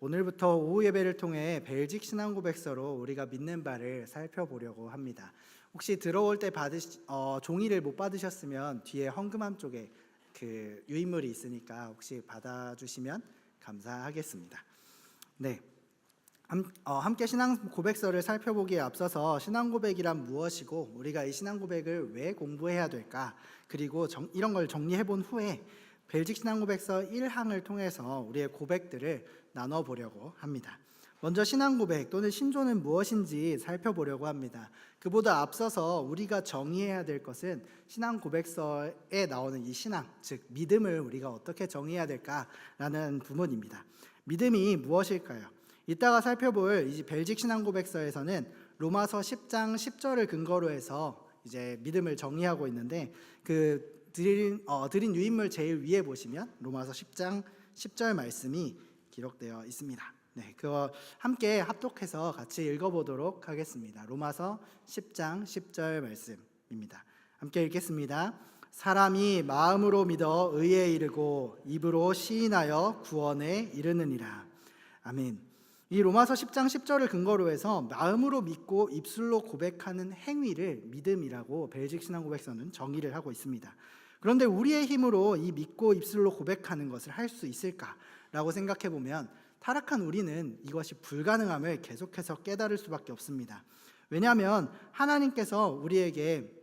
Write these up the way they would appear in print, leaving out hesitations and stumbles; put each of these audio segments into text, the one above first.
오늘부터 오후 예배를 통해 벨직 신앙 고백서로 우리가 믿는 바를 살펴보려고 합니다. 혹시 들어올 때 종이를 못 받으셨으면 뒤에 헌금함 쪽에 그 유인물이 있으니까 혹시 받아주시면 감사하겠습니다. 네, 함께 신앙 고백서를 살펴보기에 앞서서 신앙 고백이란 무엇이고 우리가 이 신앙 고백을 왜 공부해야 될까, 그리고 이런 걸 정리해 본 후에 벨직 신앙 고백서 1항을 통해서 우리의 고백들을 나눠보려고 합니다. 먼저 신앙 고백 또는 신조는 무엇인지 살펴보려고 합니다. 그보다 앞서서 우리가 정의해야 될 것은 신앙 고백서에 나오는 이 신앙, 즉 믿음을 우리가 어떻게 정의해야 될까라는 부분입니다. 믿음이 무엇일까요? 이따가 살펴볼 이 벨직 신앙 고백서에서는 로마서 10장 10절을 근거로 해서 이제 믿음을 정의하고 있는데, 그 드린 유인물 제일 위에 보시면 로마서 10장 10절 말씀이 기록되어 있습니다. 네, 그거 함께 합독해서 같이 읽어보도록 하겠습니다. 로마서 10장 10절 말씀입니다. 함께 읽겠습니다. 사람이 마음으로 믿어 의에 이르고 입으로 시인하여 구원에 이르느니라. 아멘. 이 로마서 10장 10절을 근거로 해서 마음으로 믿고 입술로 고백하는 행위를 믿음이라고 벨직 신앙 고백서는 정의를 하고 있습니다. 그런데 우리의 힘으로 이 믿고 입술로 고백하는 것을 할 수 있을까라고 생각해 보면 타락한 우리는 이것이 불가능함을 계속해서 깨달을 수밖에 없습니다. 왜냐하면 하나님께서 우리에게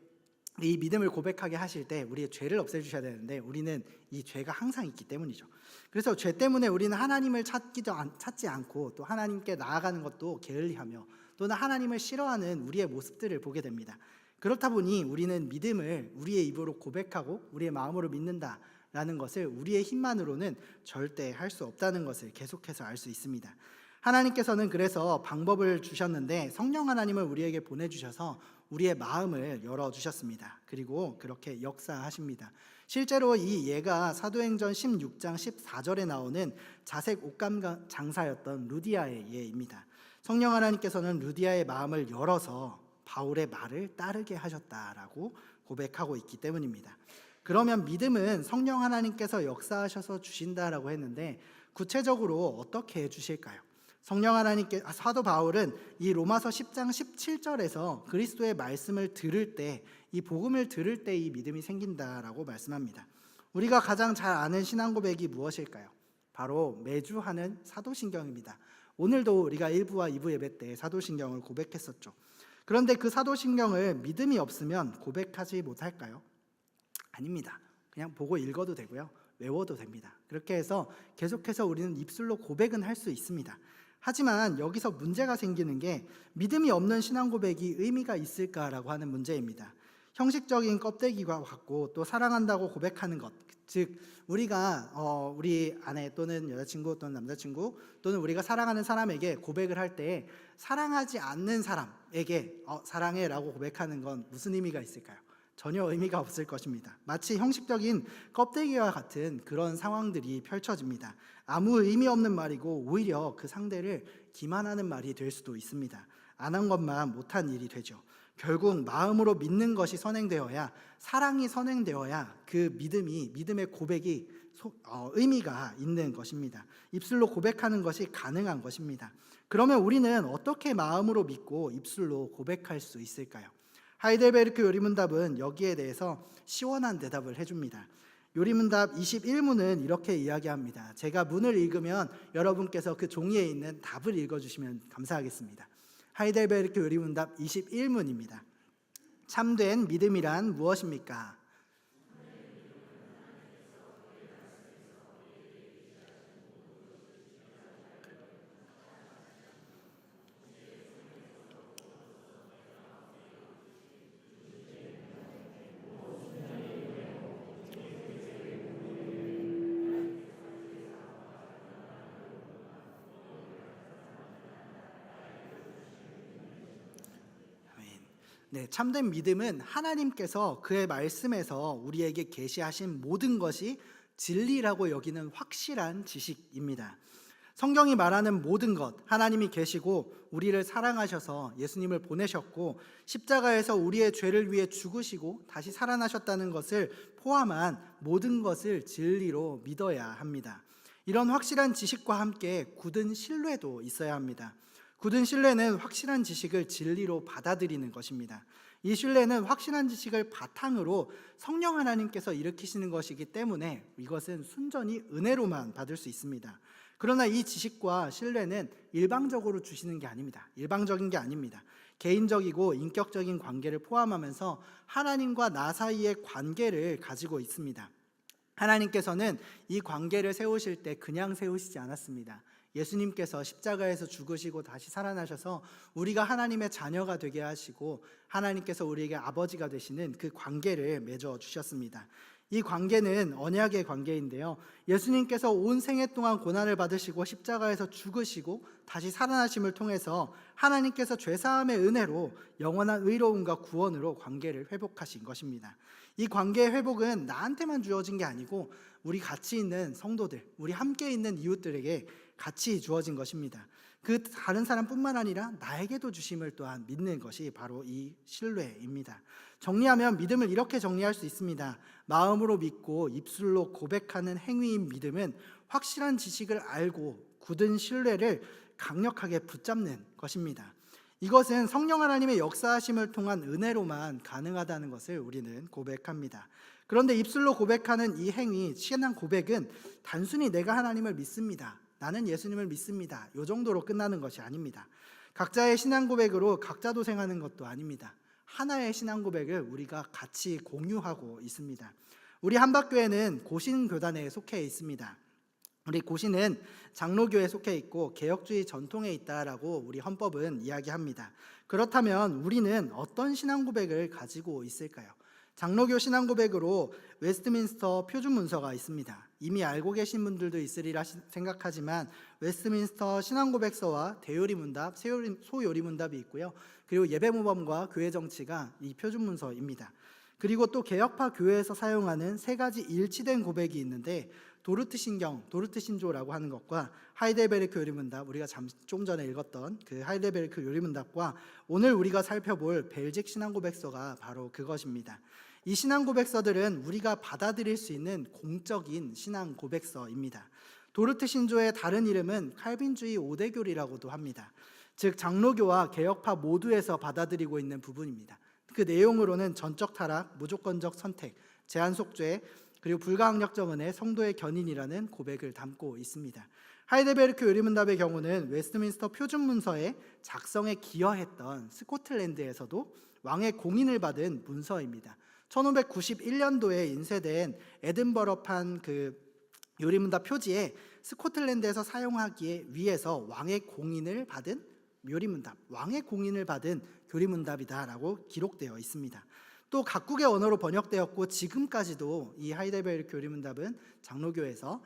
이 믿음을 고백하게 하실 때 우리의 죄를 없애주셔야 되는데 우리는 이 죄가 항상 있기 때문이죠. 그래서 죄 때문에 우리는 하나님을 찾지 않고 또 하나님께 나아가는 것도 게을리하며 또는 하나님을 싫어하는 우리의 모습들을 보게 됩니다. 그렇다 보니 우리는 믿음을 우리의 입으로 고백하고 우리의 마음으로 믿는다라는 것을 우리의 힘만으로는 절대 할 수 없다는 것을 계속해서 알 수 있습니다. 하나님께서는 그래서 방법을 주셨는데 성령 하나님을 우리에게 보내주셔서 우리의 마음을 열어주셨습니다. 그리고 그렇게 역사하십니다. 실제로 이 예가 사도행전 16장 14절에 나오는 자색 옷감 장사였던 루디아의 예입니다. 성령 하나님께서는 루디아의 마음을 열어서 바울의 말을 따르게 하셨다라고 고백하고 있기 때문입니다. 그러면 믿음은 성령 하나님께서 역사하셔서 주신다라고 했는데 구체적으로 어떻게 해주실까요? 성령 하나님께 사도 바울은 이 로마서 10장 17절에서 그리스도의 말씀을 들을 때, 이 복음을 들을 때 이 믿음이 생긴다라고 말씀합니다. 우리가 가장 잘 아는 신앙 고백이 무엇일까요? 바로 매주 하는 사도신경입니다. 오늘도 우리가 1부와 2부 예배 때 사도신경을 고백했었죠. 그런데 그 사도신경을 믿음이 없으면 고백하지 못할까요? 아닙니다. 그냥 보고 읽어도 되고요, 외워도 됩니다. 그렇게 해서 계속해서 우리는 입술로 고백은 할 수 있습니다. 하지만 여기서 문제가 생기는 게 믿음이 없는 신앙 고백이 의미가 있을까라고 하는 문제입니다. 형식적인 껍데기와 같고 또 사랑한다고 고백하는 것, 즉 우리가 우리 아내 또는 여자친구 또는 남자친구 또는 우리가 사랑하는 사람에게 고백을 할 때 사랑하지 않는 사람에게 사랑해라고 고백하는 건 무슨 의미가 있을까요? 전혀 의미가 없을 것입니다. 마치 형식적인 껍데기와 같은 그런 상황들이 펼쳐집니다. 아무 의미 없는 말이고 오히려 그 상대를 기만하는 말이 될 수도 있습니다. 안 한 것만 못한 일이 되죠. 결국 마음으로 믿는 것이 선행되어야, 사랑이 선행되어야 그 믿음의 고백이 의미가 있는 것입니다. 입술로 고백하는 것이 가능한 것입니다. 그러면 우리는 어떻게 마음으로 믿고 입술로 고백할 수 있을까요? 하이델베르크 요리문답은 여기에 대해서 시원한 대답을 해줍니다. 요리문답 21문은 이렇게 이야기합니다. 제가 문을 읽으면 여러분께서 그 종이에 있는 답을 읽어주시면 감사하겠습니다. 하이델베르크 요리문답 21문입니다. 참된 믿음이란 무엇입니까? 네, 참된 믿음은 하나님께서 그의 말씀에서 우리에게 계시하신 모든 것이 진리라고 여기는 확실한 지식입니다. 성경이 말하는 모든 것, 하나님이 계시고 우리를 사랑하셔서 예수님을 보내셨고 십자가에서 우리의 죄를 위해 죽으시고 다시 살아나셨다는 것을 포함한 모든 것을 진리로 믿어야 합니다. 이런 확실한 지식과 함께 굳은 신뢰도 있어야 합니다. 굳은 신뢰는 확실한 지식을 진리로 받아들이는 것입니다. 이 신뢰는 확실한 지식을 바탕으로 성령 하나님께서 일으키시는 것이기 때문에 이것은 순전히 은혜로만 받을 수 있습니다. 그러나 이 지식과 신뢰는 일방적으로 주시는 게 아닙니다. 일방적인 게 아닙니다. 개인적이고 인격적인 관계를 포함하면서 하나님과 나 사이의 관계를 가지고 있습니다. 하나님께서는 이 관계를 세우실 때 그냥 세우시지 않았습니다. 예수님께서 십자가에서 죽으시고 다시 살아나셔서 우리가 하나님의 자녀가 되게 하시고 하나님께서 우리에게 아버지가 되시는 그 관계를 맺어 주셨습니다. 이 관계는 언약의 관계인데요, 예수님께서 온 생애 동안 고난을 받으시고 십자가에서 죽으시고 다시 살아나심을 통해서 하나님께서 죄사함의 은혜로 영원한 의로움과 구원으로 관계를 회복하신 것입니다. 이 관계의 회복은 나한테만 주어진 게 아니고 우리 같이 있는 성도들, 우리 함께 있는 이웃들에게 같이 주어진 것입니다. 그 다른 사람뿐만 아니라 나에게도 주심을 또한 믿는 것이 바로 이 신뢰입니다. 정리하면 믿음을 이렇게 정리할 수 있습니다. 마음으로 믿고 입술로 고백하는 행위인 믿음은 확실한 지식을 알고 굳은 신뢰를 강력하게 붙잡는 것입니다. 이것은 성령 하나님의 역사하심을 통한 은혜로만 가능하다는 것을 우리는 고백합니다. 그런데 입술로 고백하는 이 행위, 신앙 고백은 단순히 내가 하나님을 믿습니다, 나는 예수님을 믿습니다, 이 정도로 끝나는 것이 아닙니다. 각자의 신앙 고백으로 각자 도생하는 것도 아닙니다. 하나의 신앙 고백을 우리가 같이 공유하고 있습니다. 우리 한박교회는 고신교단에 속해 있습니다. 우리 고신은 장로교에 속해 있고 개혁주의 전통에 있다라고 우리 헌법은 이야기합니다. 그렇다면 우리는 어떤 신앙 고백을 가지고 있을까요? 장로교 신앙 고백으로 웨스트민스터 표준 문서가 있습니다. 이미 알고 계신 분들도 있으리라 생각하지만 웨스트민스터 신앙 고백서와 대요리 문답, 소요리 문답이 있고요. 그리고 예배 모범과 교회 정치가 이 표준 문서입니다. 그리고 또 개혁파 교회에서 사용하는 세 가지 일치된 고백이 있는데 도르트 신경, 도르트 신조라고 하는 것과 하이델베르크 요리문답, 우리가 좀 전에 읽었던 그 하이델베르크 요리문답과 오늘 우리가 살펴볼 벨직 신앙고백서가 바로 그것입니다. 이 신앙고백서들은 우리가 받아들일 수 있는 공적인 신앙고백서입니다. 도르트 신조의 다른 이름은 칼빈주의 5대교리라고도 합니다. 즉 장로교와 개혁파 모두에서 받아들이고 있는 부분입니다. 그 내용으로는 전적 타락, 무조건적 선택, 제한 속죄, 그리고 불가항력적 은혜, 성도의 견인이라는 고백을 담고 있습니다. 하이델베르크 요리문답의 경우는 웨스트민스터 표준문서의 작성에 기여했던 스코틀랜드에서도 왕의 공인을 받은 문서입니다. 1591년도에 인쇄된 에든버러판 그 요리문답 표지에 스코틀랜드에서 사용하기 위해서 왕의 공인을 받은 요리문답, 왕의 공인을 받은 교리문답이다라고 기록되어 있습니다. 또 각국의 언어로 번역되었고 지금까지도 이 하이델베르크 교리문답은 장로교에서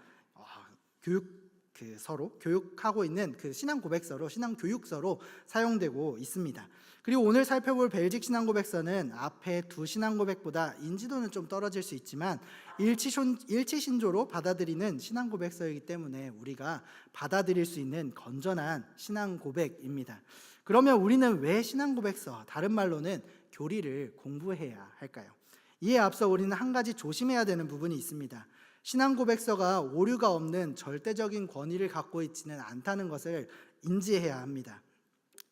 교육하고 있는 그 신앙 고백서로, 신앙 교육서로 사용되고 있습니다. 그리고 오늘 살펴볼 벨직 신앙 고백서는 앞에 두 신앙 고백보다 인지도는 좀 떨어질 수 있지만 일치신조로 받아들이는 신앙 고백서이기 때문에 우리가 받아들일 수 있는 건전한 신앙 고백입니다. 그러면 우리는 왜 신앙 고백서, 다른 말로는 교리를 공부해야 할까요? 이에 앞서 우리는 한 가지 조심해야 되는 부분이 있습니다. 신앙 고백서가 오류가 없는 절대적인 권위를 갖고 있지는 않다는 것을 인지해야 합니다.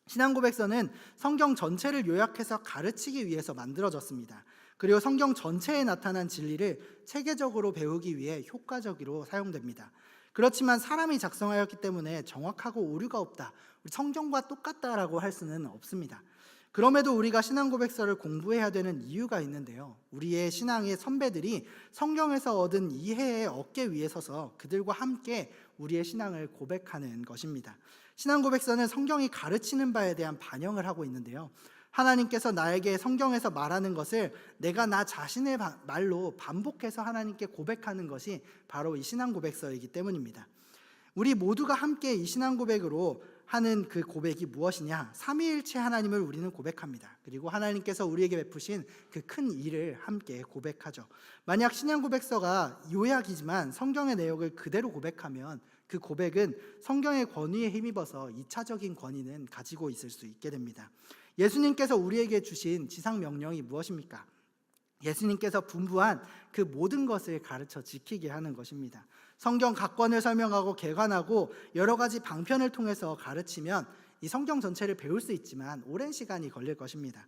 신앙 고백서는 성경 전체를 요약해서 가르치기 위해서 만들어졌습니다. 그리고 성경 전체에 나타난 진리를 체계적으로 배우기 위해 효과적으로 사용됩니다. 그렇지만 사람이 작성하였기 때문에 정확하고 오류가 없다, 성경과 똑같다라고 할 수는 없습니다. 그럼에도 우리가 신앙 고백서를 공부해야 되는 이유가 있는데요, 우리의 신앙의 선배들이 성경에서 얻은 이해의 어깨 위에 서서 그들과 함께 우리의 신앙을 고백하는 것입니다. 신앙 고백서는 성경이 가르치는 바에 대한 반영을 하고 있는데요, 하나님께서 나에게 성경에서 말하는 것을 내가 나 자신의 말로 반복해서 하나님께 고백하는 것이 바로 이 신앙 고백서이기 때문입니다. 우리 모두가 함께 이 신앙 고백으로 하는 그 고백이 무엇이냐? 삼위일체 하나님을 우리는 고백합니다. 그리고 하나님께서 우리에게 베푸신 그 큰 일을 함께 고백하죠. 만약 신앙 고백서가 요약이지만 성경의 내용을 그대로 고백하면 그 고백은 성경의 권위에 힘입어서 2차적인 권위는 가지고 있을 수 있게 됩니다. 예수님께서 우리에게 주신 지상 명령이 무엇입니까? 예수님께서 분부한 그 모든 것을 가르쳐 지키게 하는 것입니다. 성경 각권을 설명하고 개관하고 여러 가지 방편을 통해서 가르치면 이 성경 전체를 배울 수 있지만 오랜 시간이 걸릴 것입니다.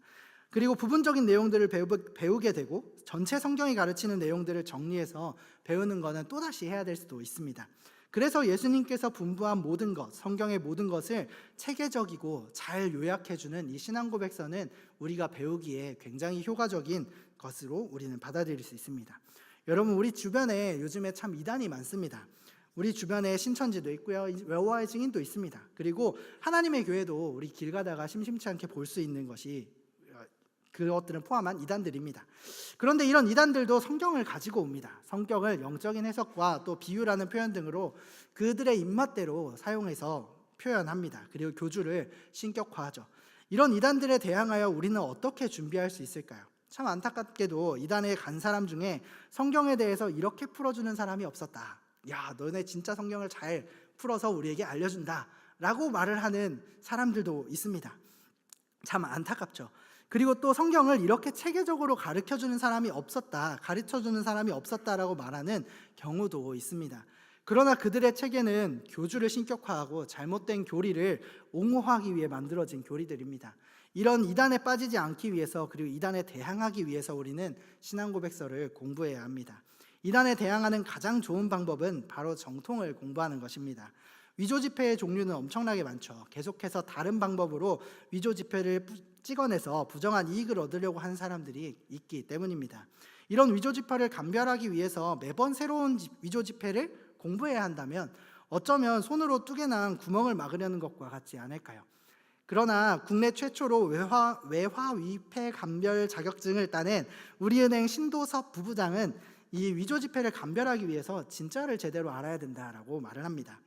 그리고 부분적인 내용들을 배우게 되고 전체 성경이 가르치는 내용들을 정리해서 배우는 것은 또다시 해야 될 수도 있습니다. 그래서 예수님께서 분부한 모든 것, 성경의 모든 것을 체계적이고 잘 요약해주는 이 신앙고백서는 우리가 배우기에 굉장히 효과적인 것으로 우리는 받아들일 수 있습니다. 여러분, 우리 주변에 요즘에 참 이단이 많습니다. 우리 주변에 신천지도 있고요, 여호와의 증인도 있습니다. 그리고 하나님의 교회도 우리 길 가다가 심심치 않게 볼 수 있는 것이 그것들을 포함한 이단들입니다. 그런데 이런 이단들도 성경을 가지고 옵니다. 성경을 영적인 해석과 또 비유라는 표현 등으로 그들의 입맛대로 사용해서 표현합니다. 그리고 교주를 신격화하죠. 이런 이단들에 대항하여 우리는 어떻게 준비할 수 있을까요? 참 안타깝게도 이단에 간 사람 중에 성경에 대해서 이렇게 풀어주는 사람이 없었다. 야, 너네 진짜 성경을 잘 풀어서 우리에게 알려준다 라고 말을 하는 사람들도 있습니다. 참 안타깝죠. 그리고 또 성경을 이렇게 체계적으로 가르쳐주는 사람이 없었다, 가르쳐주는 사람이 없었다라고 말하는 경우도 있습니다. 그러나 그들의 체계는 교주를 신격화하고 잘못된 교리를 옹호하기 위해 만들어진 교리들입니다. 이런 이단에 빠지지 않기 위해서, 그리고 이단에 대항하기 위해서 우리는 신앙고백서를 공부해야 합니다. 이단에 대항하는 가장 좋은 방법은 바로 정통을 공부하는 것입니다. 위조 지폐의 종류는 엄청나게 많죠. 계속해서 다른 방법으로 위조 지폐를 찍어내서 부정한 이익을 얻으려고 하는 사람들이 있기 때문입니다. 이런 위조 지폐를 감별하기 위해서 매번 새로운 위조 지폐를 공부해야 한다면 어쩌면 손으로 뚜개난 구멍을 막으려는 것과 같지 않을까요? 그러나 국내 최초로 외화위패 감별 자격증을 따낸 우리은행 신도섭 부부장은 이 위조 지폐를 감별하기 위해서 진짜를 제대로 알아야 된다라고 말을 합니다.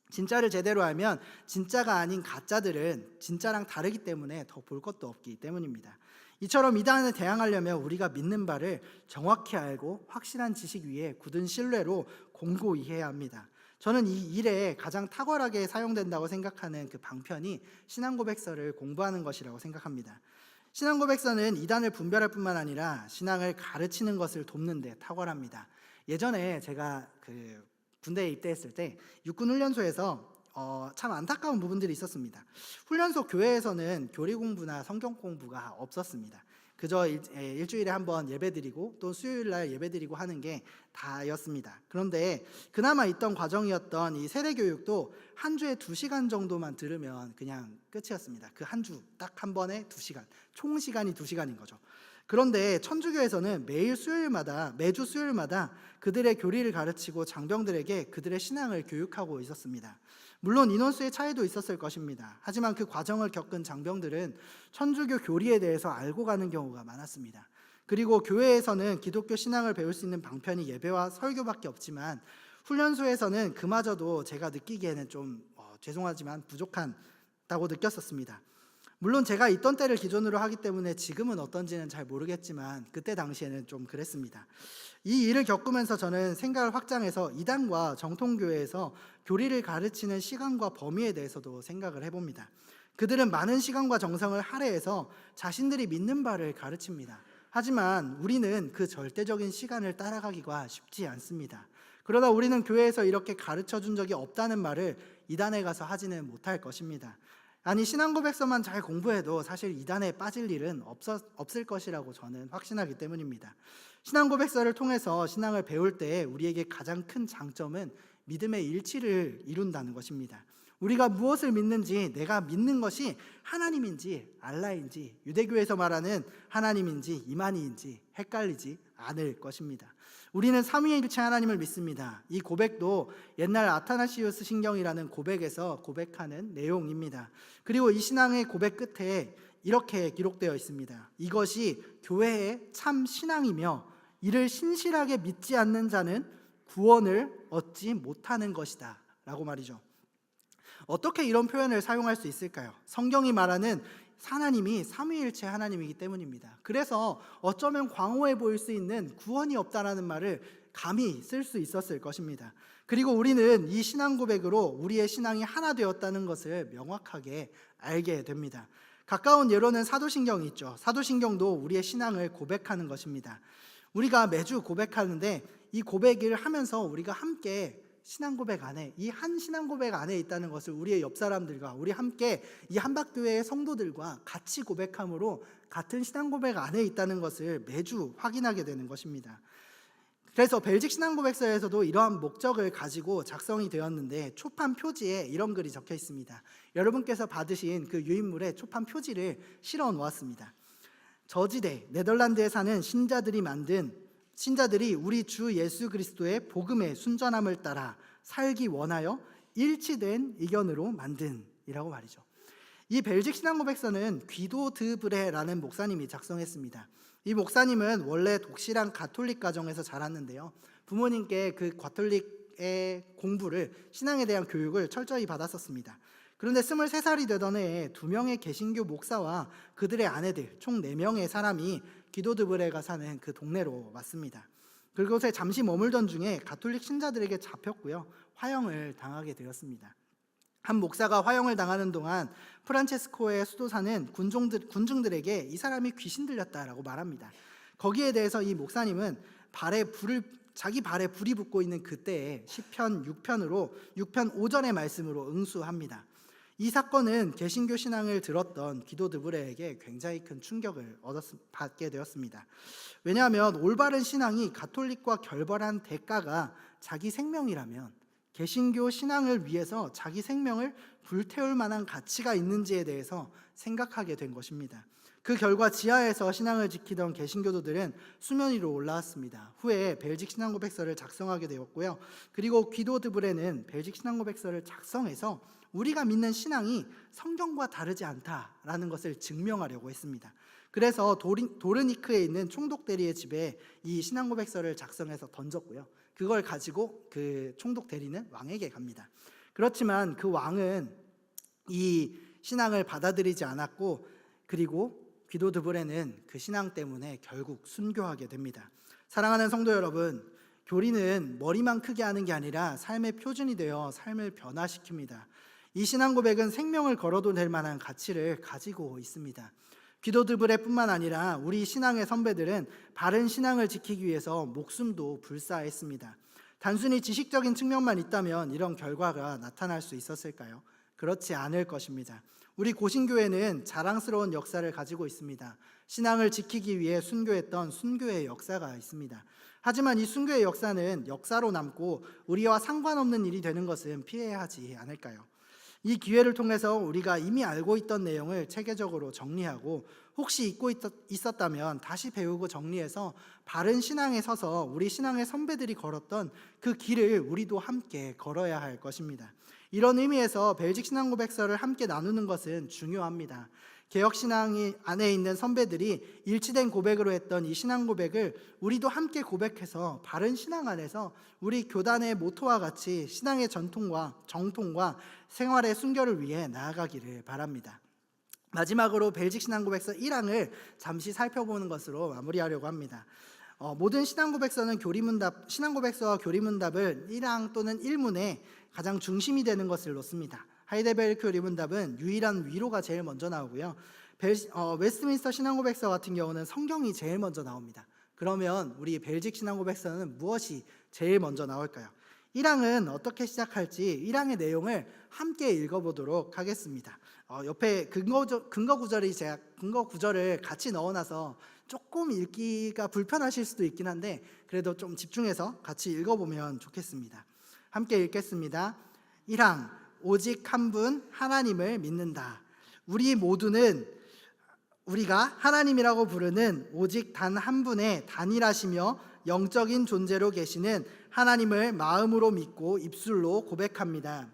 진짜를 제대로 알면 진짜가 아닌 가짜들은 진짜랑 다르기 때문에 더 볼 것도 없기 때문입니다. 이처럼 이단에 대항하려면 우리가 믿는 바를 정확히 알고 확실한 지식 위에 굳은 신뢰로 공고히 해야 합니다. 저는 이 일에 가장 탁월하게 사용된다고 생각하는 그 방편이 신앙고백서를 공부하는 것이라고 생각합니다. 신앙고백서는 이단을 분별할 뿐만 아니라 신앙을 가르치는 것을 돕는 데 탁월합니다. 예전에 제가 군대에 입대했을 때 육군 훈련소에서 참 안타까운 부분들이 있었습니다. 훈련소 교회에서는 교리 공부나 성경 공부가 없었습니다. 그저 일주일에 한 번 예배드리고 또 수요일날 예배드리고 하는 게 다였습니다. 그런데 그나마 있던 과정이었던 이 세례교육도 한 주에 2시간 정도만 들으면 그냥 끝이었습니다. 그 한 주 딱 한 번에 2시간, 총 시간이 2시간인 거죠. 그런데 천주교에서는 매주 수요일마다 그들의 교리를 가르치고 장병들에게 그들의 신앙을 교육하고 있었습니다. 물론 인원수의 차이도 있었을 것입니다. 하지만 그 과정을 겪은 장병들은 천주교 교리에 대해서 알고 가는 경우가 많았습니다. 그리고 교회에서는 기독교 신앙을 배울 수 있는 방편이 예배와 설교밖에 없지만 훈련소에서는 그마저도 제가 느끼기에는 좀 죄송하지만 부족하다고 느꼈었습니다. 물론 제가 있던 때를 기준으로 하기 때문에 지금은 어떤지는 잘 모르겠지만 그때 당시에는 좀 그랬습니다. 이 일을 겪으면서 저는 생각을 확장해서 이단과 정통교회에서 교리를 가르치는 시간과 범위에 대해서도 생각을 해봅니다. 그들은 많은 시간과 정성을 할애해서 자신들이 믿는 바를 가르칩니다. 하지만 우리는 그 절대적인 시간을 따라가기가 쉽지 않습니다. 그러나 우리는 교회에서 이렇게 가르쳐 준 적이 없다는 말을 이단에 가서 하지는 못할 것입니다. 아니, 신앙고백서만 잘 공부해도 사실 이단에 빠질 일은 없을 것이라고 저는 확신하기 때문입니다. 신앙고백서를 통해서 신앙을 배울 때 우리에게 가장 큰 장점은 믿음의 일치를 이룬다는 것입니다. 우리가 무엇을 믿는지, 내가 믿는 것이 하나님인지 알라인지, 유대교에서 말하는 하나님인지 이만희인지 헷갈리지 않을 것입니다. 우리는 삼위일체 하나님을 믿습니다. 이 고백도 옛날 아타나시우스 신경이라는 고백에서 고백하는 내용입니다. 그리고 이 신앙의 고백 끝에 이렇게 기록되어 있습니다. 이것이 교회의 참 신앙이며 이를 신실하게 믿지 않는 자는 구원을 얻지 못하는 것이다 라고 말이죠. 어떻게 이런 표현을 사용할 수 있을까요? 성경이 말하는 하나님이 삼위일체 하나님이기 때문입니다. 그래서 어쩌면 광호해 보일 수 있는 구원이 없다라는 말을 감히 쓸 수 있었을 것입니다. 그리고 우리는 이 신앙 고백으로 우리의 신앙이 하나 되었다는 것을 명확하게 알게 됩니다. 가까운 예로는 사도신경이 있죠. 사도신경도 우리의 신앙을 고백하는 것입니다. 우리가 매주 고백하는데 이 고백을 하면서 우리가 함께 신앙 고백 안에, 이 한 신앙 고백 안에 있다는 것을 우리의 옆 사람들과 우리 함께 이 한박교회의 성도들과 같이 고백함으로 같은 신앙 고백 안에 있다는 것을 매주 확인하게 되는 것입니다. 그래서 벨직 신앙 고백서에서도 이러한 목적을 가지고 작성이 되었는데 초판 표지에 이런 글이 적혀 있습니다. 여러분께서 받으신 그 유인물에 초판 표지를 실어 놓았습니다. 저지대 네덜란드에 사는 신자들이 우리 주 예수 그리스도의 복음의 순전함을 따라 살기 원하여 일치된 의견으로 만든 이라고 말이죠. 이 벨직 신앙 고백서는 귀도 드 브레라는 목사님이 작성했습니다. 이 목사님은 원래 독실한 가톨릭 가정에서 자랐는데요, 부모님께 그 가톨릭의 공부를, 신앙에 대한 교육을 철저히 받았었습니다. 그런데 23살이 되던 해에 2명의 개신교 목사와 그들의 아내들 총 4명의 사람이 귀도드브레가 사는 그 동네로 왔습니다. 그곳에 잠시 머물던 중에 가톨릭 신자들에게 잡혔고요, 화형을 당하게 되었습니다. 한 목사가 화형을 당하는 동안 프란체스코의 수도사는 군중들에게 이 사람이 귀신 들렸다라고 말합니다. 거기에 대해서 이 목사님은 자기 발에 불이 붙고 있는 그때에 시편 6편 5절의 말씀으로 응수합니다. 이 사건은 개신교 신앙을 들었던 귀도드브레에게 굉장히 큰 충격을 받게 되었습니다. 왜냐하면 올바른 신앙이 가톨릭과 결별한 대가가 자기 생명이라면 개신교 신앙을 위해서 자기 생명을 불태울 만한 가치가 있는지에 대해서 생각하게 된 것입니다. 그 결과 지하에서 신앙을 지키던 개신교도들은 수면 위로 올라왔습니다. 후에 벨직 신앙고백서를 작성하게 되었고요. 그리고 귀도드브레는 벨직 신앙고백서를 작성해서 우리가 믿는 신앙이 성경과 다르지 않다라는 것을 증명하려고 했습니다. 그래서 도르니크에 있는 총독대리의 집에 이 신앙고백서를 작성해서 던졌고요. 그걸 가지고 그 총독대리는 왕에게 갑니다. 그렇지만 그 왕은 이 신앙을 받아들이지 않았고, 그리고 귀도드브레는 그 신앙 때문에 결국 순교하게 됩니다. 사랑하는 성도 여러분, 교리는 머리만 크게 하는 게 아니라 삶의 표준이 되어 삶을 변화시킵니다. 이 신앙 고백은 생명을 걸어도 될 만한 가치를 가지고 있습니다. 귀도드브레뿐만 아니라 우리 신앙의 선배들은 바른 신앙을 지키기 위해서 목숨도 불사했습니다. 단순히 지식적인 측면만 있다면 이런 결과가 나타날 수 있었을까요? 그렇지 않을 것입니다. 우리 고신교회는 자랑스러운 역사를 가지고 있습니다. 신앙을 지키기 위해 순교했던 순교의 역사가 있습니다. 하지만 이 순교의 역사는 역사로 남고 우리와 상관없는 일이 되는 것은 피해야 하지 않을까요? 이 기회를 통해서 우리가 이미 알고 있던 내용을 체계적으로 정리하고, 혹시 잊고 있었다면 다시 배우고 정리해서 바른 신앙에 서서 우리 신앙의 선배들이 걸었던 그 길을 우리도 함께 걸어야 할 것입니다. 이런 의미에서 벨직 신앙고백서를 함께 나누는 것은 중요합니다. 개혁신앙이 안에 있는 선배들이 일치된 고백으로 했던 이 신앙고백을 우리도 함께 고백해서 바른 신앙 안에서 우리 교단의 모토와 같이 신앙의 정통과 생활의 순결을 위해 나아가기를 바랍니다. 마지막으로 벨직 신앙고백서 1항을 잠시 살펴보는 것으로 마무리하려고 합니다. 모든 신앙고백서는 신앙고백서와 교리문답을 1항 또는 1문에 가장 중심이 되는 것을 놓습니다. 하이델베르크 교리문답은 유일한 위로가 제일 먼저 나오고요. 웨스트민스터 신앙고백서 같은 경우는 성경이 제일 먼저 나옵니다. 그러면 우리 벨직 신앙고백서는 무엇이 제일 먼저 나올까요? 1항은 어떻게 시작할지 1항의 내용을 함께 읽어보도록 하겠습니다. 옆에 근거 구절을 같이 넣어놔서 조금 읽기가 불편하실 수도 있긴 한데 그래도 좀 집중해서 같이 읽어보면 좋겠습니다. 함께 읽겠습니다. 1항, 오직 한 분 하나님을 믿는다. 우리 모두는 우리가 하나님이라고 부르는 오직 단 한 분의 단일하시며 영적인 존재로 계시는 하나님을 마음으로 믿고 입술로 고백합니다.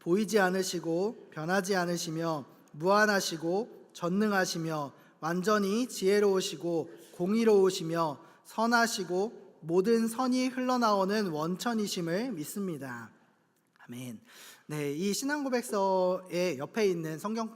보이지 않으시고 변하지 않으시며 무한하시고 전능하시며 완전히 지혜로우시고 공의로우시며 선하시고 모든 선이 흘러나오는 원천이심을 믿습니다. 아멘. 네, 이 신앙고백서의 옆에 있는 성경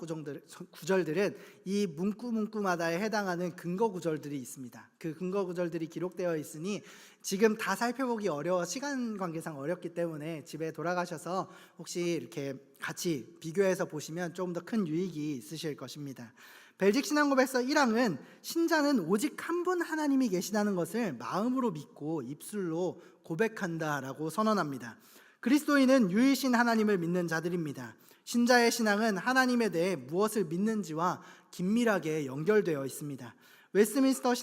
구절들은 이 문구마다에 해당하는 근거 구절들이 있습니다. 그 근거 구절들이 기록되어 있으니 지금 다 살펴보기 시간 관계상 어렵기 때문에 집에 돌아가셔서 혹시 이렇게 같이 비교해서 보시면 조금 더 큰 유익이 있으실 것입니다. 벨직 신앙고백서 1항은 신자는 오직 한 분 하나님이 계시다는 것을 마음으로 믿고 입술로 고백한다라고 선언합니다. 그리스도인은 유일신 하나님을 믿는 자들입니다. 신자의 신앙은 하나님에 대해 무엇을 믿는지와 긴밀하게 연결되어 있습니다. 웨스트민스터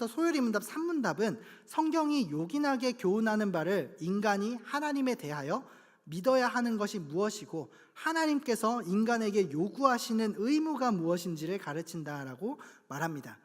소요리문답 3문답은 성경이 요긴하게 교훈하는 바를 인간이 하나님에 대하여 믿어야 하는 것이 무엇이고 하나님께서 인간에게 요구하시는 의무가 무엇인지를 가르친다라고 말합니다.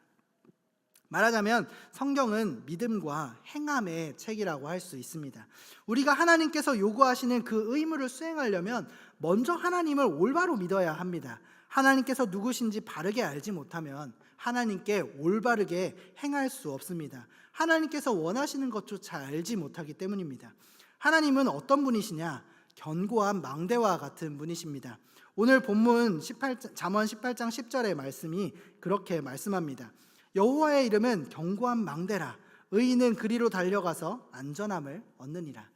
말하자면 성경은 믿음과 행함의 책이라고 할 수 있습니다. 우리가 하나님께서 요구하시는 그 의무를 수행하려면 먼저 하나님을 올바로 믿어야 합니다. 하나님께서 누구신지 바르게 알지 못하면 하나님께 올바르게 행할 수 없습니다. 하나님께서 원하시는 것조차 알지 못하기 때문입니다. 하나님은 어떤 분이시냐? 견고한 망대와 같은 분이십니다. 오늘 본문 잠언 18장 10절의 말씀이 그렇게 말씀합니다. 여호와의 이름은 견고한 망대라. 의인은 그리로 달려가서 안전함을 얻느니라.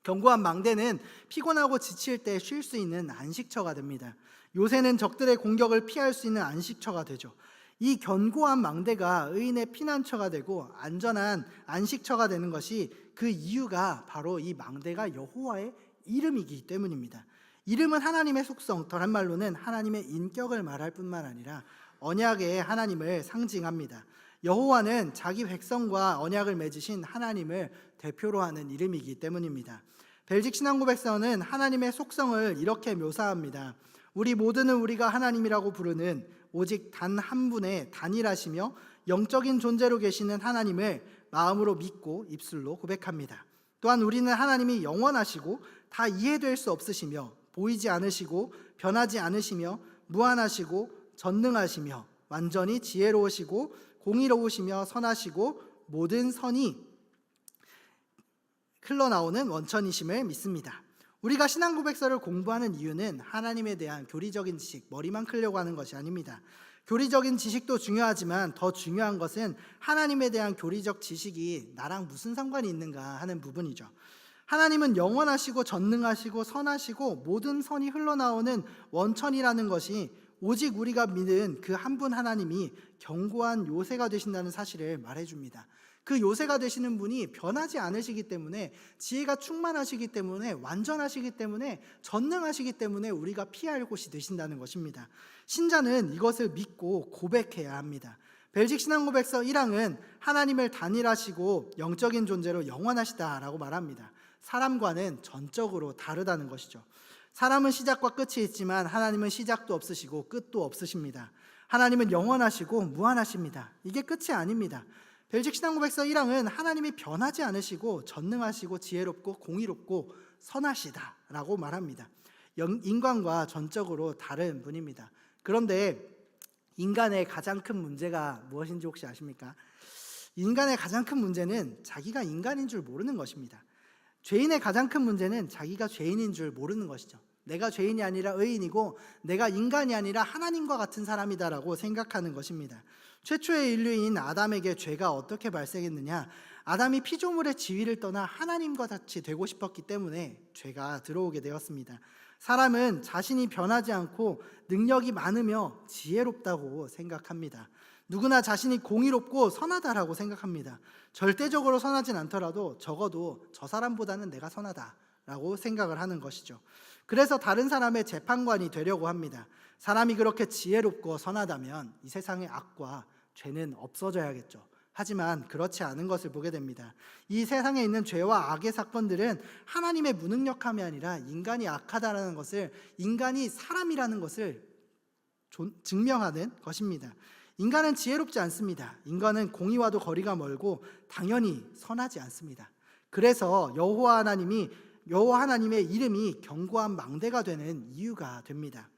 견고한 망대는 피곤하고 지칠 때 쉴 수 있는 안식처가 됩니다. 요새는 적들의 공격을 피할 수 있는 안식처가 되죠. 이 견고한 망대가 의인의 피난처가 되고 안전한 안식처가 되는 것이 그 이유가 바로 이 망대가 여호와의 이름이기 때문입니다. 이름은 하나님의 속성, 다른 말로는 하나님의 인격을 말할 뿐만 아니라 언약의 하나님을 상징합니다. 여호와는 자기 백성과 언약을 맺으신 하나님을 대표로 하는 이름이기 때문입니다. 벨직 신앙고백서는 하나님의 속성을 이렇게 묘사합니다. 우리 모두는 우리가 하나님이라고 부르는 오직 단 한 분의 단일하시며 영적인 존재로 계시는 하나님을 마음으로 믿고 입술로 고백합니다. 또한 우리는 하나님이 영원하시고 다 이해될 수 없으시며 보이지 않으시고 변하지 않으시며 무한하시고 전능하시며 완전히 지혜로우시고 공의로우시며 선하시고 모든 선이 흘러나오는 원천이심을 믿습니다. 우리가 신앙고백서를 공부하는 이유는 하나님에 대한 교리적인 지식, 머리만 크려고 하는 것이 아닙니다. 교리적인 지식도 중요하지만 더 중요한 것은 하나님에 대한 교리적 지식이 나랑 무슨 상관이 있는가 하는 부분이죠. 하나님은 영원하시고 전능하시고 선하시고 모든 선이 흘러나오는 원천이라는 것이 오직 우리가 믿는 그 한 분 하나님이 견고한 요새가 되신다는 사실을 말해줍니다. 그 요새가 되시는 분이 변하지 않으시기 때문에, 지혜가 충만하시기 때문에, 완전하시기 때문에, 전능하시기 때문에 우리가 피할 곳이 되신다는 것입니다. 신자는 이것을 믿고 고백해야 합니다. 벨직 신앙고백서 1항은 하나님을 단일하시고 영적인 존재로 영원하시다라고 말합니다. 사람과는 전적으로 다르다는 것이죠. 사람은 시작과 끝이 있지만 하나님은 시작도 없으시고 끝도 없으십니다. 하나님은 영원하시고 무한하십니다. 이게 끝이 아닙니다. 벨직 신앙고백서 1항은 하나님이 변하지 않으시고 전능하시고 지혜롭고 공의롭고 선하시다라고 말합니다. 인간과 전적으로 다른 분입니다. 그런데 인간의 가장 큰 문제가 무엇인지 혹시 아십니까? 인간의 가장 큰 문제는 자기가 인간인 줄 모르는 것입니다. 죄인의 가장 큰 문제는 자기가 죄인인 줄 모르는 것이죠. 내가 죄인이 아니라 의인이고 내가 인간이 아니라 하나님과 같은 사람이다라고 생각하는 것입니다. 최초의 인류인 아담에게 죄가 어떻게 발생했느냐? 아담이 피조물의 지위를 떠나 하나님과 같이 되고 싶었기 때문에 죄가 들어오게 되었습니다. 사람은 자신이 변하지 않고 능력이 많으며 지혜롭다고 생각합니다. 누구나 자신이 공의롭고 선하다라고 생각합니다. 절대적으로 선하진 않더라도 적어도 저 사람보다는 내가 선하다라고 생각을 하는 것이죠. 그래서 다른 사람의 재판관이 되려고 합니다. 사람이 그렇게 지혜롭고 선하다면 이 세상의 악과 죄는 없어져야겠죠. 하지만 그렇지 않은 것을 보게 됩니다. 이 세상에 있는 죄와 악의 사건들은 하나님의 무능력함이 아니라 인간이 악하다라는 것을, 인간이 사람이라는 것을 증명하는 것입니다. 인간은 지혜롭지 않습니다. 인간은 공의와도 거리가 멀고 당연히 선하지 않습니다. 그래서 여호와 하나님의 이름이 견고한 망대가 되는 이유가 됩니다.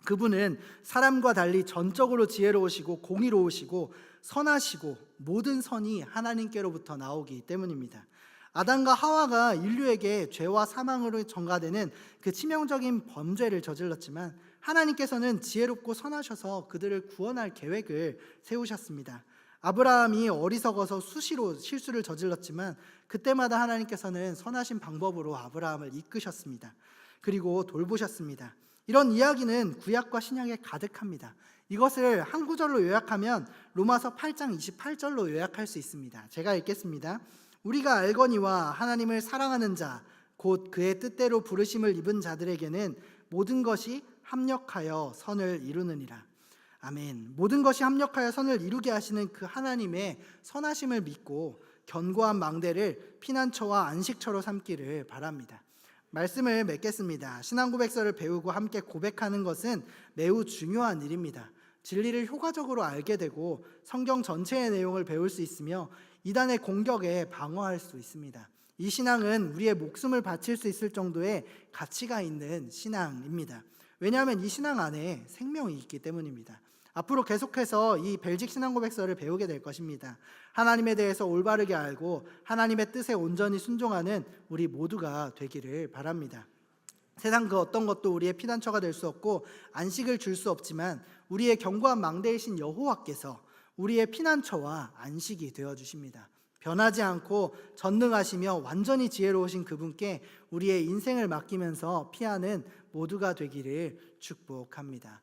그분은 사람과 달리 전적으로 지혜로우시고 공의로우시고 선하시고 모든 선이 하나님께로부터 나오기 때문입니다. 아담과 하와가 인류에게 죄와 사망으로 전가되는 그 치명적인 범죄를 저질렀지만 하나님께서는 지혜롭고 선하셔서 그들을 구원할 계획을 세우셨습니다. 아브라함이 어리석어서 수시로 실수를 저질렀지만 그때마다 하나님께서는 선하신 방법으로 아브라함을 이끄셨습니다. 그리고 돌보셨습니다. 이런 이야기는 구약과 신약에 가득합니다. 이것을 한 구절로 요약하면 로마서 8장 28절로 요약할 수 있습니다. 제가 읽겠습니다. 우리가 알거니와 하나님을 사랑하는 자 곧 그의 뜻대로 부르심을 입은 자들에게는 모든 것이 합력하여 선을 이루느니라. 아멘. 모든 것이 합력하여 선을 이루게 하시는 그 하나님의 선하심을 믿고 견고한 망대를 피난처와 안식처로 삼기를 바랍니다. 말씀을 맺겠습니다. 신앙고백서를 배우고 함께 고백하는 것은 매우 중요한 일입니다. 진리를 효과적으로 알게 되고 성경 전체의 내용을 배울 수 있으며 이단의 공격에 방어할 수 있습니다. 이 신앙은 우리의 목숨을 바칠 수 있을 정도의 가치가 있는 신앙입니다. 왜냐하면 이 신앙 안에 생명이 있기 때문입니다. 앞으로 계속해서 이 벨직 신앙고백서를 배우게 될 것입니다. 하나님에 대해서 올바르게 알고 하나님의 뜻에 온전히 순종하는 우리 모두가 되기를 바랍니다. 세상 그 어떤 것도 우리의 피난처가 될 수 없고 안식을 줄 수 없지만 우리의 견고한 망대이신 여호와께서 우리의 피난처와 안식이 되어 주십니다. 변하지 않고 전능하시며 완전히 지혜로우신 그분께 우리의 인생을 맡기면서 피하는 모두가 되기를 축복합니다.